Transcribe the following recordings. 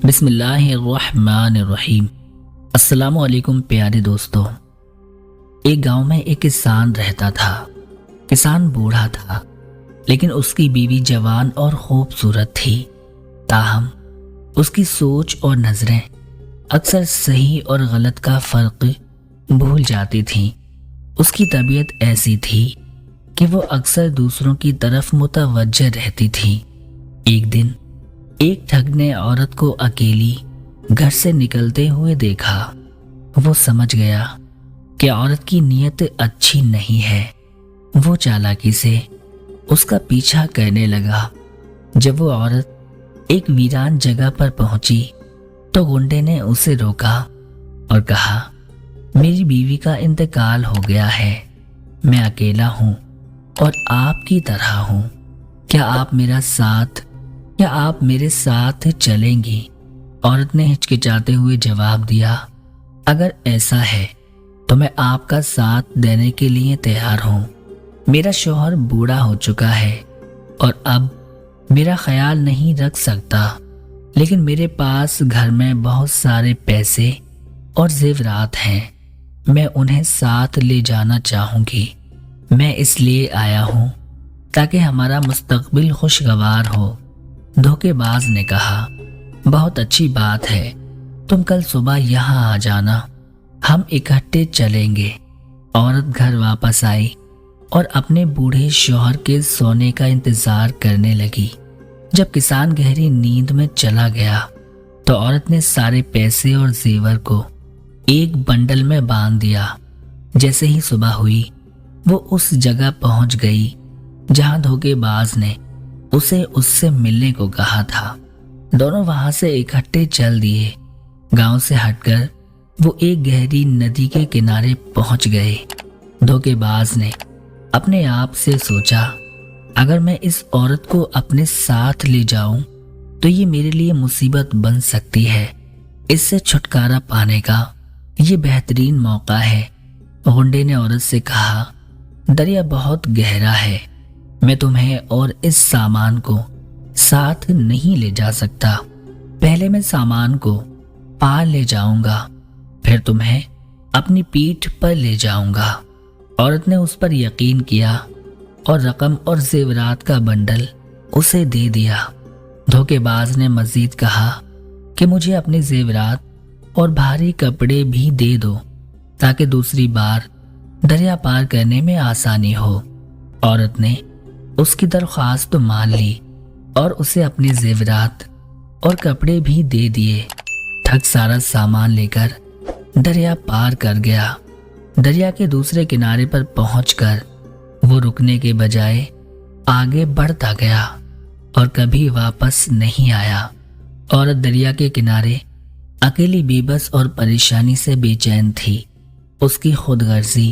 بسم اللہ الرحمن الرحیم۔ السلام علیکم پیارے دوستو۔ ایک گاؤں میں ایک کسان رہتا تھا۔ کسان بوڑھا تھا لیکن اس کی بیوی جوان اور خوبصورت تھی، تاہم اس کی سوچ اور نظریں اکثر صحیح اور غلط کا فرق بھول جاتی تھیں۔ اس کی طبیعت ایسی تھی کہ وہ اکثر دوسروں کی طرف متوجہ رہتی تھی۔ ایک دن ایک ٹھگ نے عورت کو اکیلی گھر سے نکلتے ہوئے دیکھا۔ وہ سمجھ گیا کہ عورت کی نیت اچھی نہیں ہے۔ وہ چالاکی سے اس کا پیچھا کرنے لگا۔ جب وہ عورت ایک ویران جگہ پر پہنچی تو گنڈے نے اسے روکا اور کہا، میری بیوی کا انتقال ہو گیا ہے، میں اکیلا ہوں اور آپ کی طرح ہوں، کیا آپ میرے ساتھ چلیں گی؟ عورت نے ہچکچاتے ہوئے جواب دیا، اگر ایسا ہے تو میں آپ کا ساتھ دینے کے لیے تیار ہوں۔ میرا شوہر بوڑھا ہو چکا ہے اور اب میرا خیال نہیں رکھ سکتا، لیکن میرے پاس گھر میں بہت سارے پیسے اور زیورات ہیں، میں انہیں ساتھ لے جانا چاہوں گی۔ میں اس لیے آیا ہوں تاکہ ہمارا مستقبل خوشگوار ہو۔ دھوکے باز نے کہا، بہت اچھی بات ہے، تم کل صبح یہاں آ جانا، ہم اکٹھے چلیں گے۔ عورت گھر واپس آئی اور اپنے بوڑھے شوہر کے سونے کا انتظار کرنے لگی۔ جب کسان گہری نیند میں چلا گیا تو عورت نے سارے پیسے اور زیور کو ایک بنڈل میں باندھ دیا۔ جیسے ہی صبح ہوئی وہ اس جگہ پہنچ گئی جہاں دھوکے باز نے اسے اس سے ملنے کو کہا تھا۔ دونوں وہاں سے اکٹھے چل دیے۔ گاؤں سے ہٹ کر وہ ایک گہری ندی کے کنارے پہنچ گئے۔ دھوکے باز نے اپنے آپ سے سوچا، اگر میں اس عورت کو اپنے ساتھ لے جاؤں تو یہ میرے لیے مصیبت بن سکتی ہے، اس سے چھٹکارا پانے کا یہ بہترین موقع ہے۔ غنڈے نے عورت سے کہا، دریا بہت گہرا ہے، میں تمہیں اور اس سامان کو ساتھ نہیں لے جا سکتا، پہلے میں سامان کو پار لے جاؤں گا، پھر تمہیں اپنی پیٹھ پر لے جاؤں گا۔ عورت نے اس پر یقین کیا اور رقم اور زیورات کا بنڈل اسے دے دیا۔ دھوکے باز نے مزید کہا کہ مجھے اپنے زیورات اور بھاری کپڑے بھی دے دو تاکہ دوسری بار دریا پار کرنے میں آسانی ہو۔ عورت نے اس کی درخواست مان لی اور اسے اپنے زیورات اور کپڑے بھی دے دیے۔ ٹھگ سارا سامان لے کر دریا پار کر گیا۔ دریا کے دوسرے کنارے پر پہنچ کر وہ رکنے کے بجائے آگے بڑھتا گیا اور کبھی واپس نہیں آیا۔ عورت دریا کے کنارے اکیلی بے بس اور پریشانی سے بے چین تھی۔ اس کی خود غرضی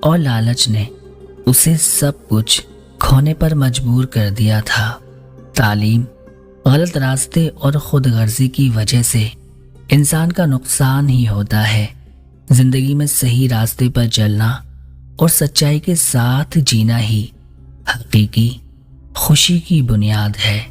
اور لالچ نے اسے سب کچھ کھونے پر مجبور کر دیا تھا۔ تعلیم، غلط راستے اور خود غرضی کی وجہ سے انسان کا نقصان ہی ہوتا ہے۔ زندگی میں صحیح راستے پر چلنا اور سچائی کے ساتھ جینا ہی حقیقی خوشی کی بنیاد ہے۔